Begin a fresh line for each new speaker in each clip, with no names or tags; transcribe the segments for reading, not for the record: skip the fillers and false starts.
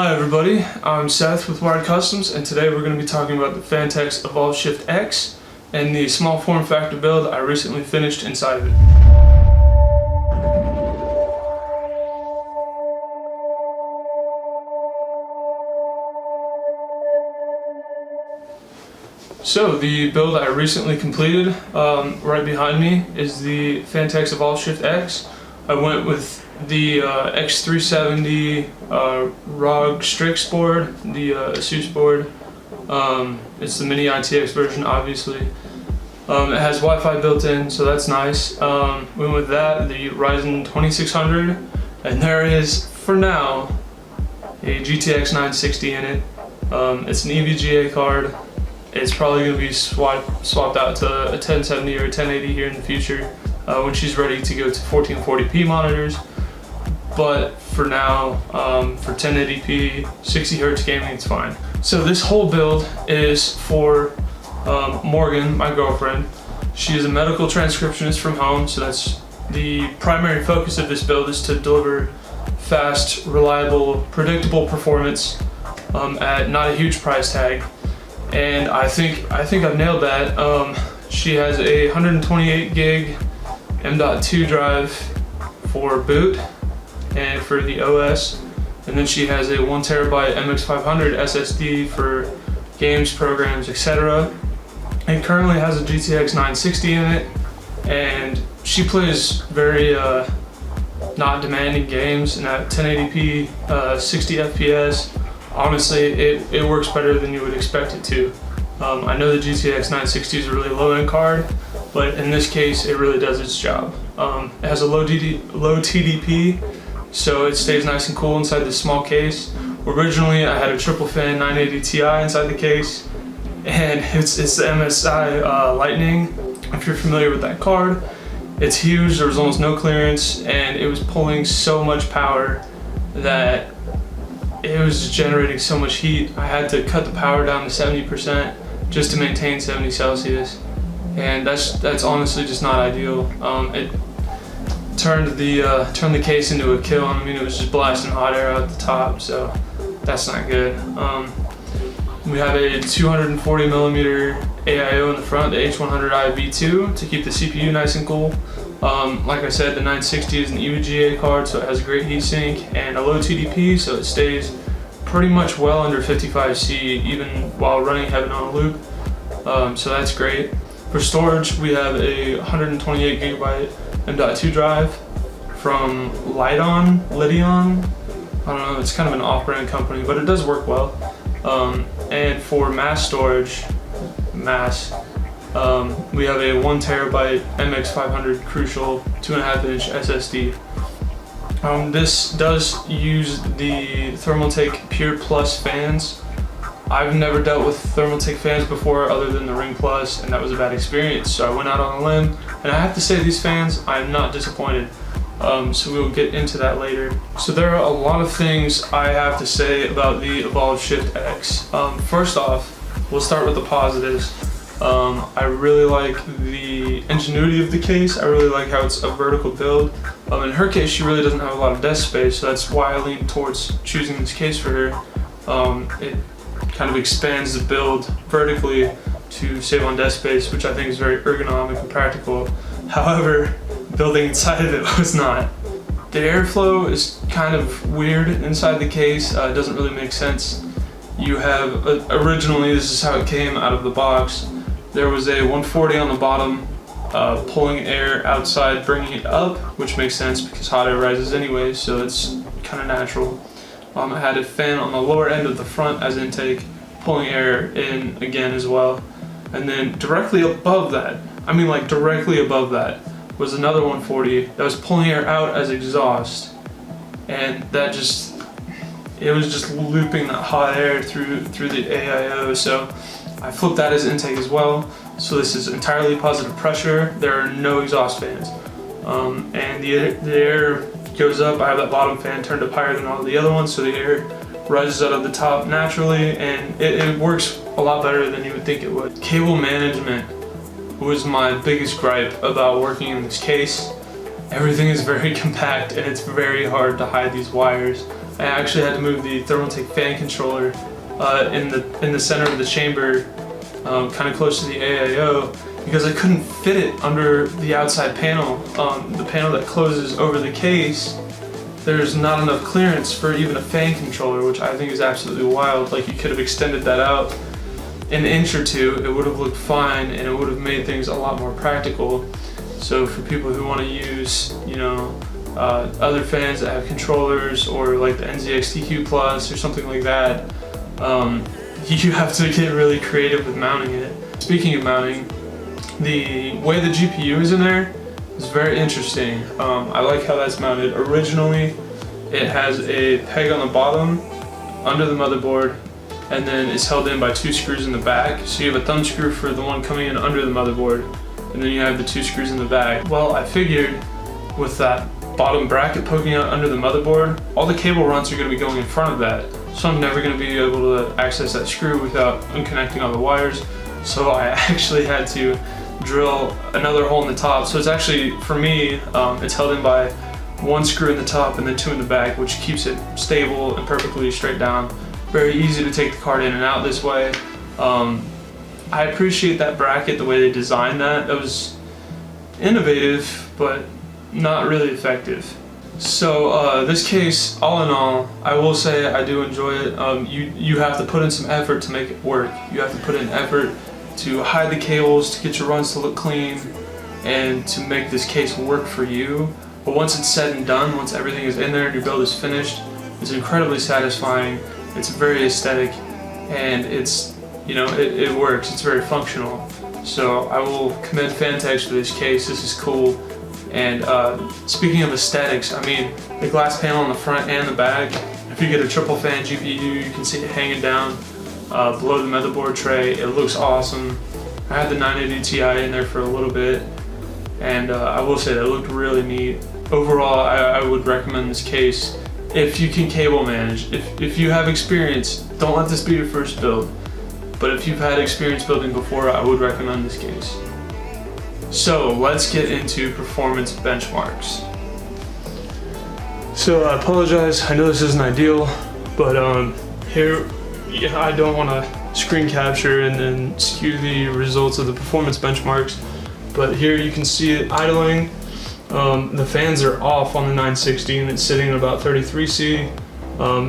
Hi everybody, I'm Seth with Wired Customs, and today we're going to be talking about the Phanteks Evolv Shift X and the small form factor build I recently finished inside of it. So the build I recently completed, right behind me, is the Phanteks Evolv Shift X. I went with the X370 ROG Strix board, the Asus board. It's the mini ITX version, obviously. It has Wi-Fi built in, so that's nice. We went with that, the Ryzen 2600, and there is, for now, a GTX 960 in it. It's an EVGA card. It's probably going to be swapped out to a 1070 or a 1080 here in the future when she's ready to go to 1440p monitors. But for now, for 1080p, 60Hz gaming, it's fine. So this whole build is for Morgan, my girlfriend. She is a medical transcriptionist from home, so that's the primary focus of this build, is to deliver fast, reliable, predictable performance at not a huge price tag. And I think I've nailed that. She has a 128 gig M.2 drive for boot and for the OS, and then she has a 1TB MX500 SSD for games, programs, etc. and currently has a GTX 960 in it, and she plays very not demanding games, and at 1080p 60 FPS. Honestly, it works better than you would expect it to. I know the GTX 960 is a really low-end card, but in this case, it really does its job. It has a low TDP, so it stays nice and cool inside this small case. Originally, I had a triple fan 980 Ti inside the case, and it's the MSI Lightning. If you're familiar with that card, it's huge. There was almost no clearance, and it was pulling so much power that it was just generating so much heat. I had to cut the power down to 70% just to maintain 70 Celsius, and that's honestly just not ideal. It turned the case into a kiln. I mean, it was just blasting hot air out the top, so that's not good. We have a 240mm AIO in the front, the H100iV2, to keep the CPU nice and cool. Like I said, the 960 is an EVGA card, so it has a great heatsink and a low TDP, so it stays pretty much well under 55C even while running heaven on a loop. So that's great. For storage, we have a 128GB M.2 drive from Liteon. I don't know, it's kind of an off-brand company, but it does work well. And for mass storage, we have a 1TB MX500 Crucial 2.5-inch SSD. This does use the Thermaltalke Pure Plus fans. I've never dealt with Thermaltalke fans before other than the Ring Plus, and that was a bad experience, so I went out on a limb. And I have to say, these fans, I am not disappointed. So we'll get into that later. So there are a lot of things I have to say about the Evolv Shift X. First off, we'll start with the positives. I really like the ingenuity of the case. I really like how it's a vertical build. In her case, she really doesn't have a lot of desk space, so that's why I lean towards choosing this case for her. It kind of expands the build vertically to save on desk space, which I think is very ergonomic and practical. However, building inside of it was not. The airflow is kind of weird inside the case. It doesn't really make sense. You have, originally this is how it came out of the box. There was a 140 on the bottom, pulling air outside, bringing it up, which makes sense because hot air rises anyway, so it's kind of natural. I had a fan on the lower end of the front as intake, pulling air in again as well. And then directly above that, I mean like directly above that, was another 140 that was pulling air out as exhaust. And that it was just looping that hot air through the AIO, so I flipped that as intake as well. So this is entirely positive pressure. There are no exhaust fans. And the air goes up. I have that bottom fan turned up higher than all the other ones, so the air rises out of the top naturally, and it works a lot better than you would think it would. Cable management was my biggest gripe about working in this case. Everything is very compact, and it's very hard to hide these wires. I actually had to move the Thermaltalke fan controller in the center of the chamber, kind of close to the AIO, because I couldn't fit it under the outside panel, the panel that closes over the case. There's not enough clearance for even a fan controller, which I think is absolutely wild. Like, you could have extended that out an inch or two, it would have looked fine, and it would have made things a lot more practical. So for people who want to use, you know, other fans that have controllers, or like the NZXT Plus or something like that, you have to get really creative with mounting it. Speaking of mounting, the way the GPU is in there is very interesting. I like how that's mounted. Originally, it has a peg on the bottom under the motherboard, and then it's held in by 2 screws in the back. So you have a thumb screw for the one coming in under the motherboard, and then you have the 2 screws in the back. Well, I figured with that bottom bracket poking out under the motherboard, all the cable runs are going to be going in front of that. So I'm never going to be able to access that screw without unconnecting all the wires. So I actually had to drill another hole in the top. So it's actually, for me, it's held in by 1 screw in the top and then 2 in the back, which keeps it stable and perfectly straight down. Very easy to take the card in and out this way. I appreciate that bracket, the way they designed that. That was innovative, but not really effective. So this case, all in all, I will say I do enjoy it. You have to put in some effort to make it work. You have to put in effort to hide the cables, to get your runs to look clean, and to make this case work for you. But once it's said and done, once everything is in there and your build is finished, it's incredibly satisfying. It's very aesthetic, and it's, you know, it works. It's very functional. So I will commend Phanteks for this case. This is cool. And speaking of aesthetics, I mean, the glass panel on the front and the back, if you get a triple fan GPU, you can see it hanging down below the motherboard tray. It looks awesome. I had the 980 Ti in there for a little bit, and I will say that it looked really neat. Overall, I would recommend this case if you can cable manage. If you have experience, don't let this be your first build. But if you've had experience building before, I would recommend this case. So let's get into performance benchmarks. So I apologize, I know this isn't ideal, but here, yeah, I don't want to screen capture and then skew the results of the performance benchmarks, but here you can see it idling. The fans are off on the 960 and it's sitting at about 33C.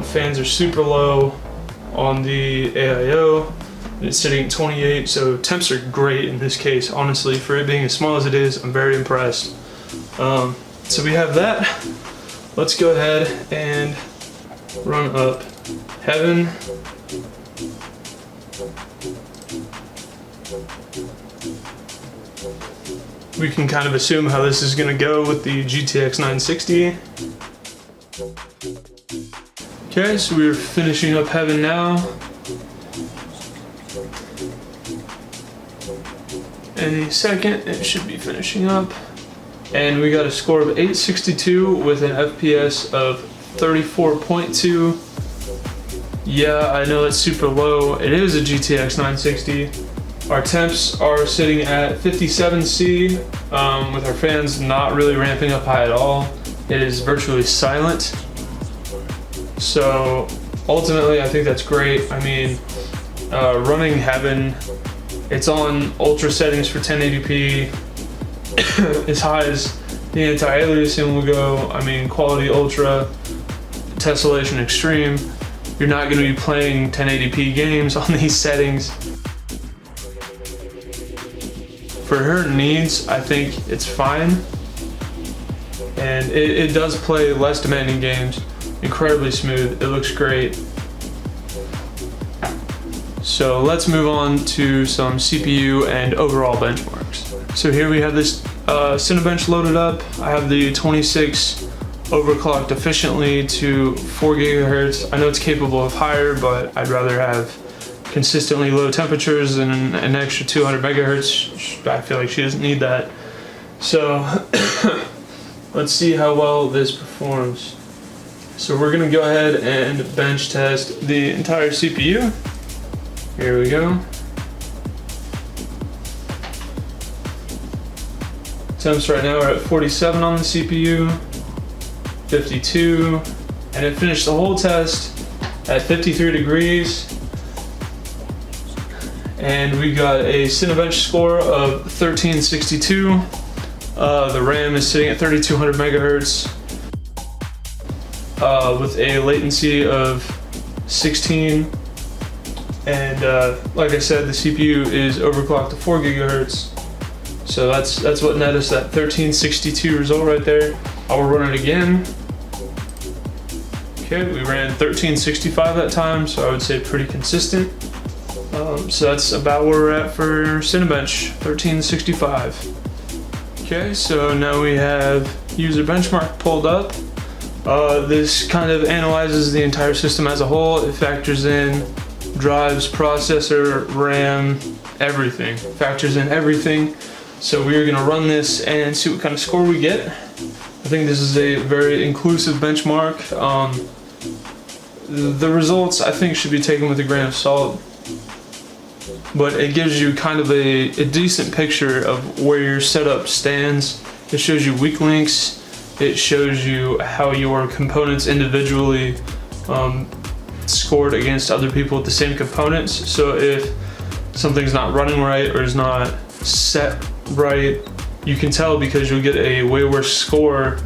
Fans are super low on the AIO. It's sitting at 28, so temps are great in this case. Honestly, for it being as small as it is, I'm very impressed. So we have that. Let's go ahead and run up Heaven. We can kind of assume how this is going to go with the GTX 960. Okay, so we're finishing up Heaven now. Any second, it should be finishing up. And we got a score of 862 with an FPS of 34.2. Yeah, I know it's super low. It is a GTX 960. Our temps are sitting at 57C, with our fans not really ramping up high at all. It is virtually silent. So ultimately, I think that's great. I mean, running Heaven, it's on ultra settings for 1080p, as high as the anti-aliasing will go. I mean, quality ultra, tessellation extreme. You're not going to be playing 1080p games on these settings. For her needs, I think it's fine. And it does play less demanding games, incredibly smooth. It looks great. So let's move on to some CPU and overall benchmarks. So here we have this Cinebench loaded up. I have the 26 overclocked efficiently to 4 gigahertz. I know it's capable of higher, but I'd rather have consistently low temperatures than an extra 200 megahertz. I feel like she doesn't need that. So let's see how well this performs. So we're gonna go ahead and bench test the entire CPU. Here we go. Temps right now are at 47 on the CPU, 52, and it finished the whole test at 53 degrees. And we got a Cinebench score of 1362. The RAM is sitting at 3200 megahertz with a latency of 16. And like I said, the CPU is overclocked to 4 gigahertz. So that's what netted us that 1362 result right there. I will run it again. Okay, we ran 1365 that time, so I would say pretty consistent. So that's about where we're at for Cinebench, 1365. Okay, so now we have user benchmark pulled up. This kind of analyzes the entire system as a whole. It factors in drives, processor, RAM, everything. Factors in everything. So we are gonna run this and see what kind of score we get. I think this is a very inclusive benchmark. The results I think should be taken with a grain of salt, but it gives you kind of a decent picture of where your setup stands. It shows you weak links. It shows you how your components individually scored against other people with the same components. So if something's not running right or is not set right, you can tell because you'll get a way worse score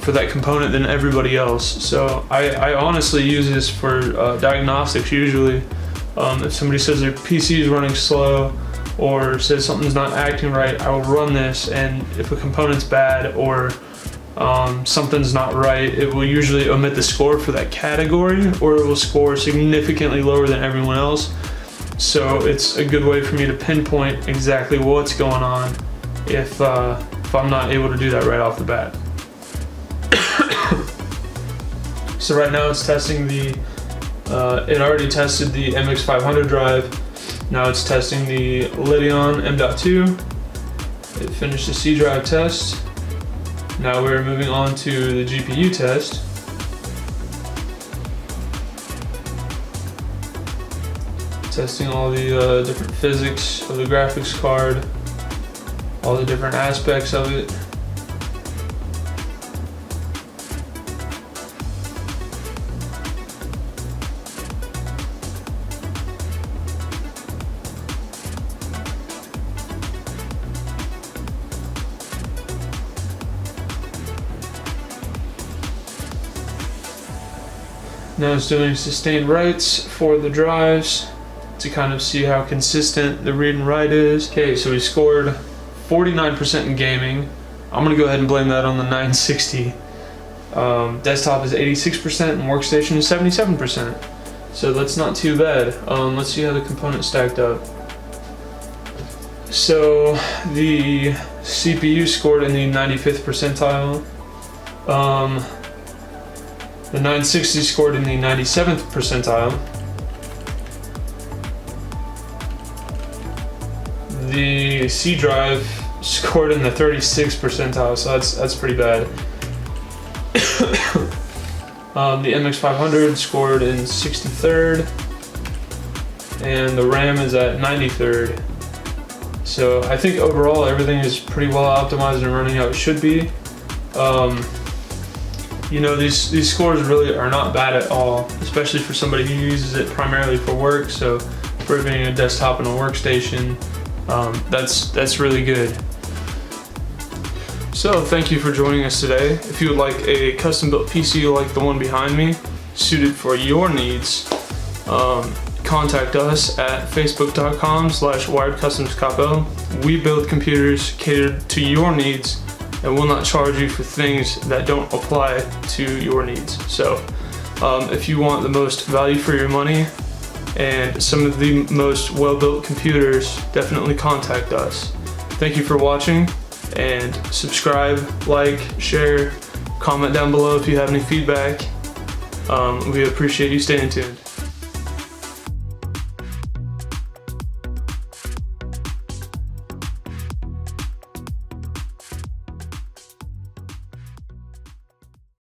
for that component than everybody else. So I honestly use this for diagnostics usually. If somebody says their PC is running slow or says something's not acting right, I will run this, and if a component's bad or something's not right, it will usually omit the score for that category, or it will score significantly lower than everyone else. So it's a good way for me to pinpoint exactly what's going on if I'm not able to do that right off the bat. So right now it's testing the, it already tested the MX500 drive. Now it's testing the Liteon M.2. It finished the C drive test. Now we're moving on to the GPU test. Testing all the different physics of the graphics card, all the different aspects of it. Now it's doing sustained writes for the drives to kind of see how consistent the read and write is. Okay, so we scored 49% in gaming. I'm gonna go ahead and blame that on the 960. Desktop is 86% and workstation is 77%. So that's not too bad. Let's see how the components stacked up. So the CPU scored in the 95th percentile. The 960 scored in the 97th percentile. The C drive scored in the 36th percentile, so that's pretty bad. The MX500 scored in 63rd, and the RAM is at 93rd. So I think overall everything is pretty well optimized and running how it should be. You know, these scores really are not bad at all, especially for somebody who uses it primarily for work. So for it being a desktop and a workstation, that's really good. So thank you for joining us today. If you would like a custom built PC like the one behind me, suited for your needs, contact us at facebook.com/wiredcustomscapo. We build computers catered to your needs and will not charge you for things that don't apply to your needs. So if you want the most value for your money and some of the most well-built computers, definitely contact us. Thank you for watching, and subscribe, like, share, comment down below if you have any feedback. We appreciate you staying tuned.